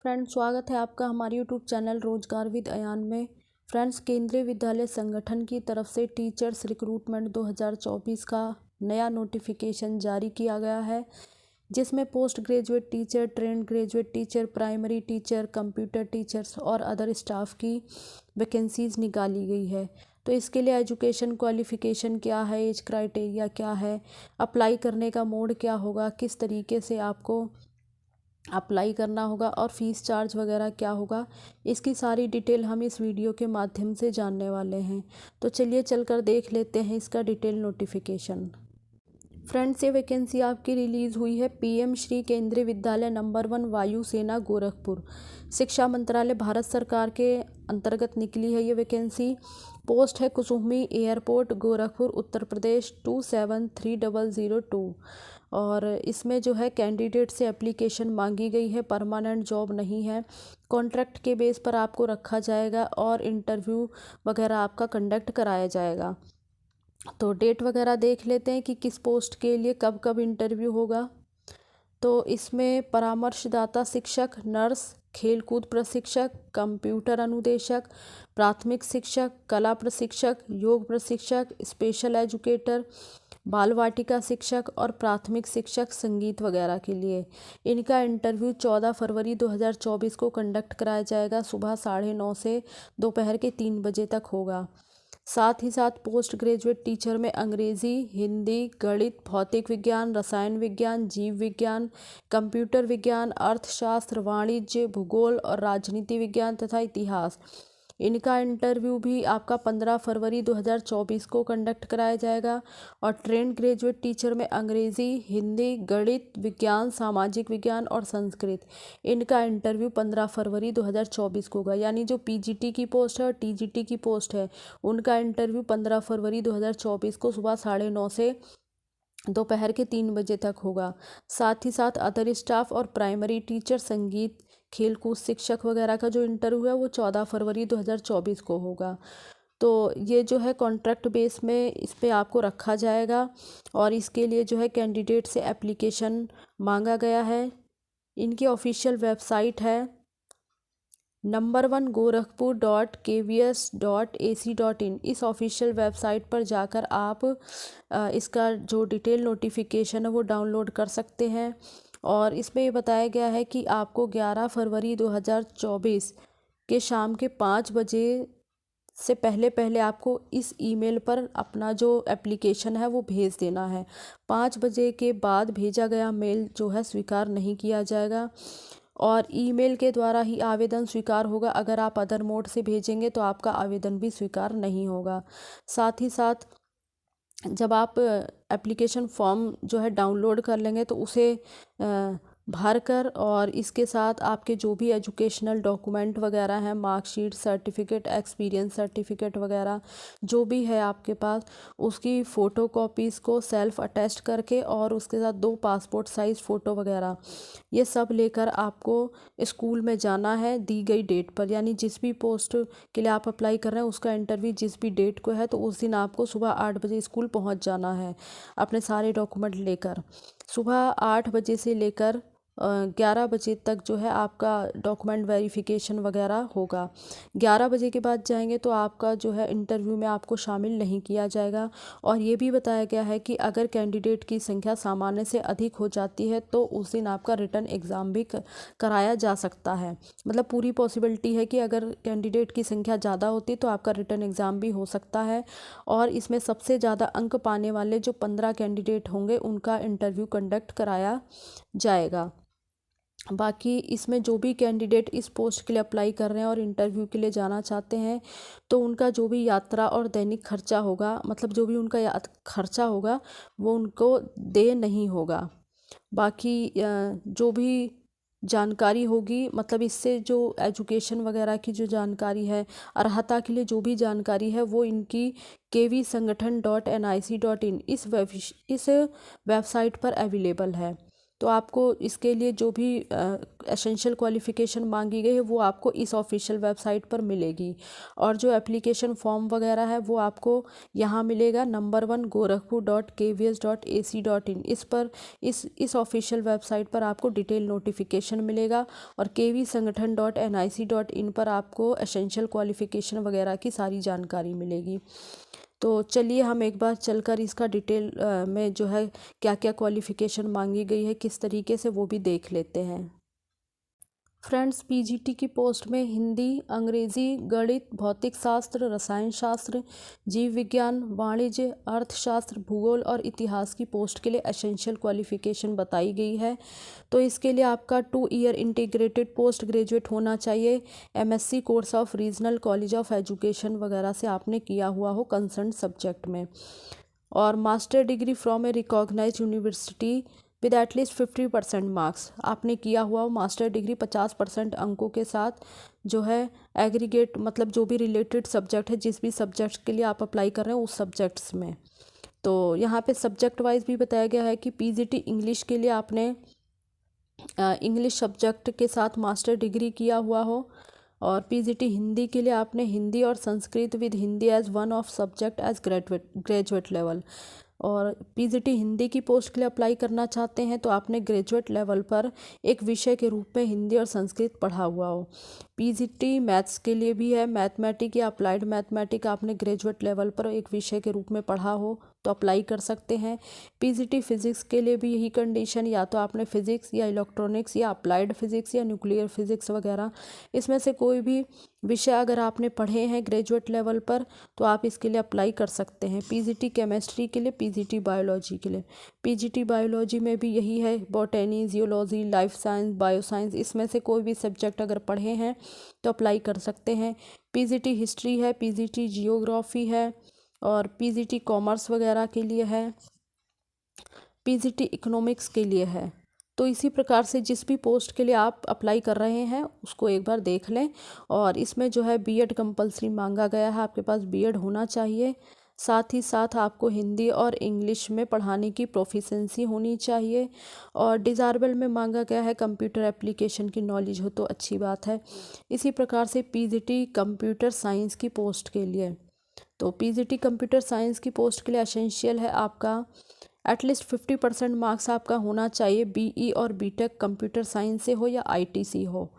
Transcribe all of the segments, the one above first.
Friends, स्वागत है आपका हमारे यूट्यूब चैनल रोजगार विद अयान में। फ्रेंड्स, केंद्रीय विद्यालय संगठन की तरफ से टीचर्स रिक्रूटमेंट 2024 का नया नोटिफिकेशन जारी किया गया है, जिसमें post graduate teacher, trained graduate teacher, primary teacher, computer teachers और अदर स्टाफ की वैकेंसीज निकाली गई है। तो इसके लिए एजुकेशन क्वालिफिकेशन क्या है, एज क्राइटेरिया क्या है, अप्लाई करने का मोड क्या होगा, किस तरीके से आपको अप्लाई करना होगा और फीस चार्ज वगैरह क्या होगा, इसकी सारी डिटेल हम इस वीडियो के माध्यम से जानने वाले हैं। तो चलिए चलकर देख लेते हैं इसका डिटेल नोटिफिकेशन। फ्रेंड्स, ये वैकेंसी आपकी रिलीज़ हुई है पीएम श्री केंद्रीय विद्यालय नंबर 1 वायुसेना गोरखपुर, शिक्षा मंत्रालय भारत सरकार के अंतर्गत निकली है ये वैकेंसी। पोस्ट है कुसुमी एयरपोर्ट गोरखपुर उत्तर प्रदेश 273002। और इसमें जो है कैंडिडेट से एप्लीकेशन मांगी गई है, परमानेंट जॉब नहीं है, कॉन्ट्रैक्ट के बेस पर आपको रखा जाएगा और इंटरव्यू वगैरह आपका कंडक्ट कराया जाएगा। तो डेट वगैरह देख लेते हैं कि किस पोस्ट के लिए कब कब इंटरव्यू होगा। तो इसमें परामर्शदाता शिक्षक, नर्स, खेलकूद प्रशिक्षक, कंप्यूटर अनुदेशक, प्राथमिक शिक्षक, कला प्रशिक्षक, योग प्रशिक्षक, स्पेशल एजुकेटर, बाल वाटिका शिक्षक और प्राथमिक शिक्षक संगीत वगैरह के लिए इनका इंटरव्यू 14 फरवरी 2024 को कंडक्ट कराया जाएगा। सुबह 9:30 से दोपहर के 3 बजे तक होगा। साथ ही साथ पोस्ट ग्रेजुएट टीचर में अंग्रेजी, हिंदी, गणित, भौतिक विज्ञान, रसायन विज्ञान, जीव विज्ञान, कंप्यूटर विज्ञान, अर्थशास्त्र, वाणिज्य, भूगोल और राजनीति विज्ञान तथा इतिहास, इनका इंटरव्यू भी आपका 15 फरवरी 2024 को कंडक्ट कराया जाएगा। और ट्रेंड ग्रेजुएट टीचर में अंग्रेजी, हिंदी, गणित, विज्ञान, सामाजिक विज्ञान और संस्कृत, इनका इंटरव्यू 15 फरवरी 2024 को होगा। यानी जो पीजीटी की पोस्ट है और टीजीटी की पोस्ट है, उनका इंटरव्यू 15 फरवरी 2024 को सुबह 9:30 से दोपहर के 3 बजे तक होगा। साथ ही साथ अदर स्टाफ और प्राइमरी टीचर, संगीत, खेलकूद शिक्षक वगैरह का जो इंटरव्यू है वो 14 फरवरी 2024 को होगा। तो ये जो है कॉन्ट्रैक्ट बेस में इस पे आपको रखा जाएगा और इसके लिए जो है कैंडिडेट से एप्लीकेशन मांगा गया है। इनकी ऑफिशियल वेबसाइट है number1gorakhpur.kvs.ac.in। इस ऑफिशियल वेबसाइट पर जाकर आप इसका जो डिटेल नोटिफिकेशन है वो डाउनलोड कर सकते हैं। और इसमें ये बताया गया है कि आपको 11 फरवरी 2024 के शाम के 5 बजे से पहले पहले आपको इस ईमेल पर अपना जो एप्लीकेशन है वो भेज देना है। 5 बजे के बाद भेजा गया मेल जो है स्वीकार नहीं किया जाएगा और ईमेल के द्वारा ही आवेदन स्वीकार होगा। अगर आप अदर मोड से भेजेंगे तो आपका आवेदन भी स्वीकार नहीं होगा। साथ ही साथ जब आप एप्लीकेशन फॉर्म जो है डाउनलोड कर लेंगे तो उसे भर कर और इसके साथ आपके जो भी एजुकेशनल डॉक्यूमेंट वगैरह हैं, मार्कशीट, सर्टिफिकेट, एक्सपीरियंस सर्टिफिकेट वगैरह जो भी है आपके पास, उसकी फ़ोटो कॉपीज़ को सेल्फ अटेस्ट करके और उसके साथ 2 पासपोर्ट साइज़ फ़ोटो वगैरह, ये सब लेकर आपको स्कूल में जाना है दी गई डेट पर। यानी जिस भी पोस्ट के लिए आप अप्लाई कर रहे हैं उसका इंटरव्यू जिस भी डेट को है तो उस दिन आपको सुबह 8 बजे स्कूल पहुंच जाना है अपने सारे डॉक्यूमेंट लेकर। सुबह 8 बजे से लेकर 11 बजे तक जो है आपका डॉक्यूमेंट वेरिफिकेशन वगैरह होगा। 11 बजे के बाद जाएंगे तो आपका जो है इंटरव्यू में आपको शामिल नहीं किया जाएगा। और ये भी बताया गया है कि अगर कैंडिडेट की संख्या सामान्य से अधिक हो जाती है तो उस दिन आपका रिटन एग्ज़ाम भी कराया जा सकता है। मतलब पूरी पॉसिबिलिटी है कि अगर कैंडिडेट की संख्या ज़्यादा होती तो आपका रिटन एग्ज़ाम भी हो सकता है। और इसमें सबसे ज़्यादा अंक पाने वाले जो 15 कैंडिडेट होंगे उनका इंटरव्यू कंडक्ट कराया जाएगा। बाकी इसमें जो भी कैंडिडेट इस पोस्ट के लिए अप्लाई कर रहे हैं और इंटरव्यू के लिए जाना चाहते हैं तो उनका जो भी यात्रा और दैनिक खर्चा होगा, मतलब जो भी उनका खर्चा होगा वो उनको दे नहीं होगा। बाकी जो भी जानकारी होगी, मतलब इससे जो एजुकेशन वगैरह की जो जानकारी है, अर्हता के लिए जो भी जानकारी है वो इनकी kvsangathan.nic.in इस वेबसाइट पर अवेलेबल है। तो आपको इसके लिए जो भी एसेंशियल क्वालिफ़िकेशन मांगी गई है वो आपको इस ऑफिशियल वेबसाइट पर मिलेगी। और जो एप्लीकेशन फॉर्म वगैरह है वो आपको यहाँ मिलेगा नंबर 1 gorakhpur.kvs.ac.in। इस ऑफिशियल वेबसाइट पर आपको डिटेल नोटिफिकेशन मिलेगा और kvsangathan.nic.in पर आपको एसेंशियल क्वालिफ़िकेशन वगैरह की सारी जानकारी मिलेगी। तो चलिए हम एक बार चलकर इसका डिटेल में जो है क्या क्या क्वालिफ़िकेशन मांगी गई है किस तरीके से वो भी देख लेते हैं। फ्रेंड्स, पीजीटी की पोस्ट में हिंदी, अंग्रेज़ी, गणित, भौतिक शास्त्र, रसायन शास्त्र, जीव विज्ञान, वाणिज्य, अर्थशास्त्र, भूगोल और इतिहास की पोस्ट के लिए एसेंशियल क्वालिफ़िकेशन बताई गई है। तो इसके लिए आपका 2 ईयर इंटीग्रेटेड पोस्ट ग्रेजुएट होना चाहिए। MSc course of regional college of education वगैरह से आपने किया हुआ हो कंसर्न सब्जेक्ट में, और master degree from a recognised university with at least 50% marks आपने किया हुआ हो। मास्टर डिग्री 50% अंकों के साथ जो है एग्रीगेट, मतलब जो भी रिलेटेड सब्जेक्ट है, जिस भी सब्जेक्ट के लिए आप अप्लाई कर रहे हैं उस सब्जेक्ट्स में। तो यहाँ पे सब्जेक्ट वाइज भी बताया गया है कि पीजीटी इंग्लिश के लिए आपने इंग्लिश सब्जेक्ट के साथ मास्टर डिग्री किया हुआ हो, और पीजीटी हिंदी के लिए आपने हिंदी और Sanskrit with Hindi as one of subject as graduate level. और पीजीटी हिंदी की पोस्ट के लिए अप्लाई करना चाहते हैं तो आपने ग्रेजुएट लेवल पर एक विषय के रूप में हिंदी और संस्कृत पढ़ा हुआ हो। पीजीटी मैथ्स के लिए भी है, मैथमेटिक या अप्लाइड मैथमेटिक आपने ग्रेजुएट लेवल पर एक विषय के रूप में पढ़ा हो तो अप्लाई कर सकते हैं। पीजीटी फिज़िक्स के लिए भी यही कंडीशन, या तो आपने फिज़िक्स या इलेक्ट्रॉनिक्स या अप्लाइड फिज़िक्स या न्यूक्लियर फिज़िक्स वगैरह इसमें से कोई भी विषय अगर आपने पढ़े हैं ग्रेजुएट लेवल पर तो आप इसके लिए अप्लाई कर सकते हैं। पीजीटी केमिस्ट्री के लिए, पीजीटी बायोलॉजी के लिए, पीजीटी बायोलॉजी में भी यही है, botany, geology, life science, bioscience, इसमें से कोई भी सब्जेक्ट अगर पढ़े हैं तो अप्लाई कर सकते हैं। पीजीटी हिस्ट्री है, पीजीटी जियोग्राफी है, और पीजीटी कॉमर्स वगैरह के लिए है, पीजीटी इकोनॉमिक्स के लिए है। तो इसी प्रकार से जिस भी पोस्ट के लिए आप अप्लाई कर रहे हैं उसको एक बार देख लें। और इसमें जो है बीएड कंपलसरी मांगा गया है, आपके पास बीएड होना चाहिए। साथ ही साथ आपको हिंदी और इंग्लिश में पढ़ाने की प्रोफिशेंसी होनी चाहिए। और डिज़ायरेबल में मांगा गया है कंप्यूटर एप्लीकेशन की नॉलेज हो तो अच्छी बात है। इसी प्रकार से पीजीटी कंप्यूटर साइंस की पोस्ट के लिए, तो पीजीटी कंप्यूटर साइंस की पोस्ट के लिए एसेंशियल है आपका एटलीस्ट 50% मार्क्स आपका होना चाहिए। बीई और बीटेक कंप्यूटर साइंस से हो या आईटीसी हो,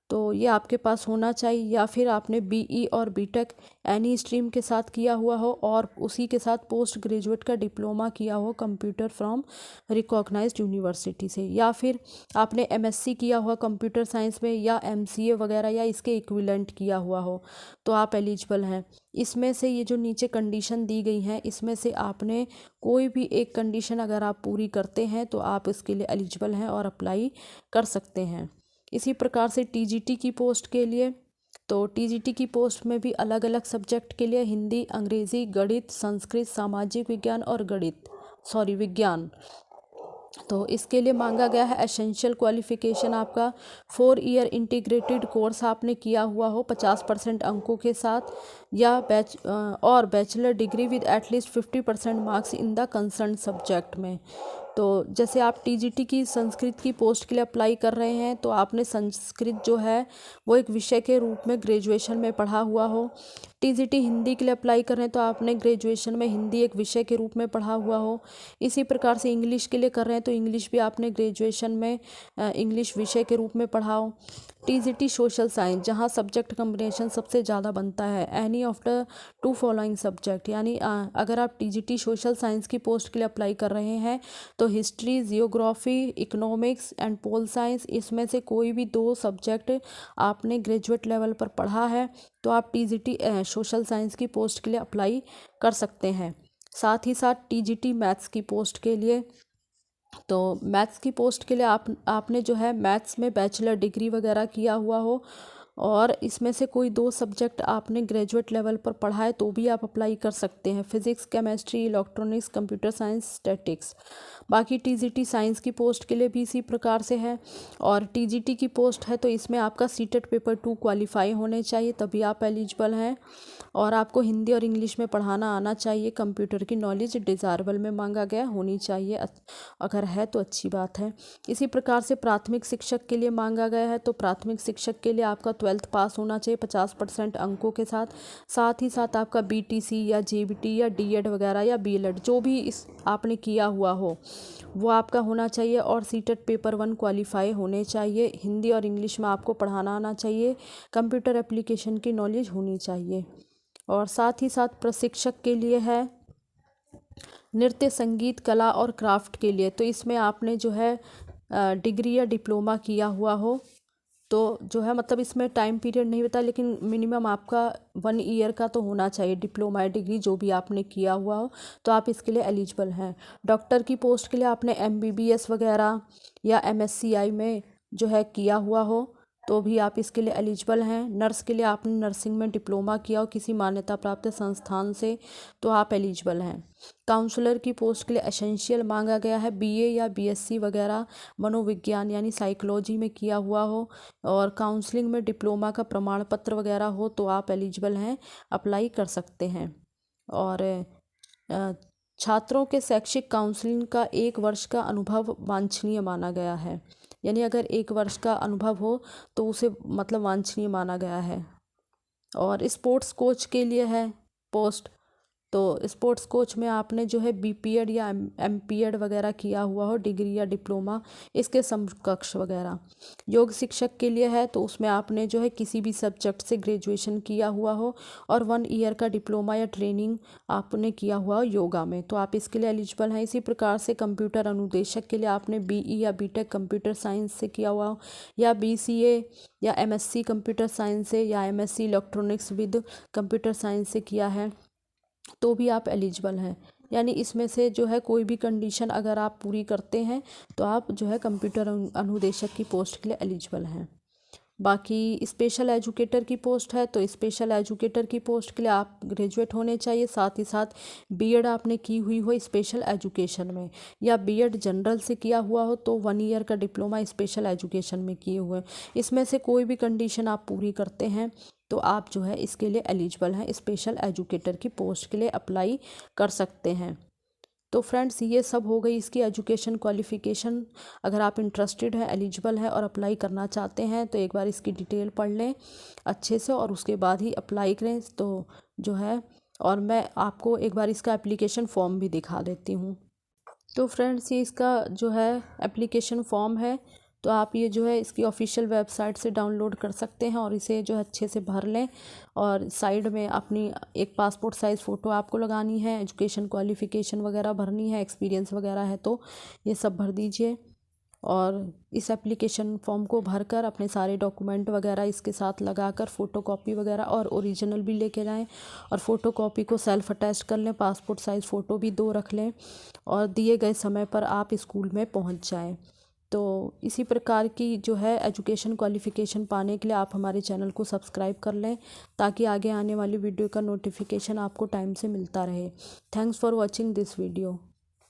तो ये आपके पास होना चाहिए। या फिर आपने बीई और बीटेक एनी स्ट्रीम के साथ किया हुआ हो और उसी के साथ पोस्ट ग्रेजुएट का डिप्लोमा किया हो कंप्यूटर फ्रॉम रिकॉग्नाइज्ड यूनिवर्सिटी से, या फिर आपने एमएससी किया हुआ कंप्यूटर साइंस में या एमसीए वगैरह या इसके इक्विवेलेंट किया हुआ हो तो आप एलिजिबल हैं। इसमें से ये जो नीचे कंडीशन दी गई हैं इसमें से आपने कोई भी एक कंडीशन अगर आप पूरी करते हैं तो आप इसके लिए एलिजिबल हैं और अप्लाई कर सकते हैं। इसी प्रकार से टीजीटी की पोस्ट के लिए, तो टीजीटी की पोस्ट में भी अलग अलग सब्जेक्ट के लिए हिंदी, अंग्रेज़ी, गणित, संस्कृत, सामाजिक विज्ञान और विज्ञान। तो इसके लिए मांगा गया है एसेंशियल क्वालिफ़िकेशन आपका 4 ईयर इंटीग्रेटेड कोर्स आपने किया हुआ हो 50% अंकों के साथ, या bachelor degree with at least 50% marks in the concern subject में। तो जैसे आप टीजीटी की संस्कृत की पोस्ट के लिए अप्लाई कर रहे हैं तो आपने संस्कृत जो है वो एक विषय के रूप में ग्रेजुएशन में पढ़ा हुआ हो। टीजीटी हिंदी के लिए अप्लाई कर रहे हैं तो आपने ग्रेजुएशन में हिंदी एक विषय के रूप में पढ़ा हुआ हो। इसी प्रकार से इंग्लिश के लिए कर रहे हैं तो इंग्लिश भी आपने ग्रेजुएशन में इंग्लिश विषय के रूप में पढ़ा हो। टीजीटी सोशल साइंस, जहां सब्जेक्ट कम्बिनेशन सबसे ज़्यादा बनता है, any of the 2 following subject, यानी अगर आप टीजीटी सोशल साइंस की पोस्ट के लिए अप्लाई कर रहे हैं तो history, geography, economics and pol science, इसमें से कोई भी 2 सब्जेक्ट आपने ग्रेजुएट लेवल पर पढ़ा है तो आप टीजीटी सोशल साइंस की पोस्ट के लिए अप्लाई कर सकते हैं। साथ ही साथ टीजीटी मैथ्स की पोस्ट के लिए, तो मैथ्स की पोस्ट के लिए आपने जो है मैथ्स में बैचलर डिग्री वगैरह किया हुआ हो और इसमें से कोई 2 सब्जेक्ट आपने ग्रेजुएट लेवल पर पढ़ा है तो भी आप अप्लाई कर सकते हैं, physics, chemistry, electronics, computer science, statics. बाकी टीजीटी साइंस की पोस्ट के लिए भी इसी प्रकार से है। और टीजीटी की पोस्ट है तो इसमें आपका सीटेट पेपर 2 क्वालिफाई होने चाहिए, तभी आप एलिजिबल हैं। और आपको हिंदी और इंग्लिश में पढ़ाना आना चाहिए। कंप्यूटर की नॉलेज डिज़ायरेबल में मांगा गया होनी चाहिए, अगर है तो अच्छी बात है। इसी प्रकार से प्राथमिक शिक्षक के लिए मांगा गया है, तो प्राथमिक शिक्षक के लिए आपका 12th पास होना चाहिए 50% अंकों के साथ। साथ ही साथ आपका बीटीसी या जेबीटी या डीएड वगैरह या बीएलएड जो भी इस आपने किया हुआ हो वो आपका होना चाहिए। और सीटेट पेपर 1 क्वालिफाई होने चाहिए। हिंदी और इंग्लिश में आपको पढ़ाना आना चाहिए। कंप्यूटर एप्लीकेशन की नॉलेज होनी चाहिए। और साथ ही साथ प्रशिक्षक के लिए है नृत्य, संगीत, कला और क्राफ्ट के लिए, तो इसमें आपने जो है डिग्री या डिप्लोमा किया हुआ हो तो जो है मतलब इसमें टाइम पीरियड नहीं बता, लेकिन मिनिमम आपका 1 ईयर का तो होना चाहिए डिप्लोमा या डिग्री जो भी आपने किया हुआ हो, तो आप इसके लिए एलिजिबल हैं। डॉक्टर की पोस्ट के लिए आपने एमबीबीएस वगैरह या एमएससीआई में जो है किया हुआ हो तो भी आप इसके लिए एलिजिबल हैं। नर्स के लिए आपने नर्सिंग में डिप्लोमा किया हो किसी मान्यता प्राप्त संस्थान से तो आप एलिजिबल हैं। काउंसलर की पोस्ट के लिए एसेंशियल मांगा गया है बीए या बीएससी वगैरह मनोविज्ञान यानी साइकोलॉजी में किया हुआ हो और काउंसलिंग में डिप्लोमा का प्रमाण पत्र वगैरह हो तो आप एलिजिबल हैं, अप्लाई कर सकते हैं। और अ, छात्रों के शैक्षिक काउंसलिंग का 1 वर्ष का अनुभव वांछनीय माना गया है, यानी अगर 1 वर्ष का अनुभव हो तो उसे मतलब वांछनीय माना गया है। और स्पोर्ट्स कोच के लिए है पोस्ट, तो स्पोर्ट्स कोच में आपने जो है बीपीएड या एमपीएड वगैरह किया हुआ हो, डिग्री या डिप्लोमा इसके समकक्ष वगैरह। योग शिक्षक के लिए है तो उसमें आपने जो है किसी भी सब्जेक्ट से ग्रेजुएशन किया हुआ हो और 1 ईयर का डिप्लोमा या ट्रेनिंग आपने किया हुआ हो योगा में तो आप इसके लिए एलिजिबल हैं। इसी प्रकार से कंप्यूटर अनुदेशक के लिए आपने बीई या बीटेक कंप्यूटर साइंस से किया हुआ हो या बीसीए या एमएससी कंप्यूटर साइंस से या MSc electronics with computer science से किया है तो भी आप एलिजिबल हैं। यानी इसमें से जो है कोई भी कंडीशन अगर आप पूरी करते हैं तो आप जो है कंप्यूटर अनुदेशक की पोस्ट के लिए एलिजिबल हैं। बाकी स्पेशल एजुकेटर की पोस्ट है तो स्पेशल एजुकेटर की पोस्ट के लिए आप ग्रेजुएट होने चाहिए, साथ ही साथ बीएड आपने की हुई हो स्पेशल एजुकेशन में या बीएड जनरल से किया हुआ हो तो 1 ईयर का डिप्लोमा स्पेशल एजुकेशन में किए हुए। इसमें से कोई भी कंडीशन आप पूरी करते हैं तो आप जो है इसके लिए एलिजिबल हैं, स्पेशल एजुकेटर की पोस्ट के लिए अप्लाई कर सकते हैं। तो फ्रेंड्स ये सब हो गई इसकी एजुकेशन क्वालिफ़िकेशन। अगर आप इंटरेस्टेड हैं, एलिजिबल हैं और अप्लाई करना चाहते हैं तो एक बार इसकी डिटेल पढ़ लें अच्छे से और उसके बाद ही अप्लाई करें तो जो है। और मैं आपको एक बार इसका एप्लीकेशन फॉर्म भी दिखा देती हूँ। तो फ्रेंड्स ये इसका जो है एप्लीकेशन फॉर्म है तो आप ये जो है इसकी ऑफिशियल वेबसाइट से डाउनलोड कर सकते हैं और इसे जो है अच्छे से भर लें। और साइड में अपनी एक पासपोर्ट साइज़ फ़ोटो आपको लगानी है, एजुकेशन क्वालिफ़िकेशन वगैरह भरनी है, एक्सपीरियंस वगैरह है तो ये सब भर दीजिए। और इस एप्लीकेशन फॉर्म को भरकर अपने सारे डॉक्यूमेंट वगैरह इसके साथ लगाकर फ़ोटोकॉपी वगैरह और ओरिजिनल भी लेके जाएं और फ़ोटोकॉपी को सेल्फ अटैच कर लें, पासपोर्ट साइज़ फ़ोटो भी 2 रख लें और दिए गए समय पर आप स्कूल में पहुंच जाएं। तो इसी प्रकार की जो है एजुकेशन क्वालिफ़िकेशन पाने के लिए आप हमारे चैनल को सब्सक्राइब कर लें ताकि आगे आने वाली वीडियो का नोटिफिकेशन आपको टाइम से मिलता रहे। Thanks for watching this video.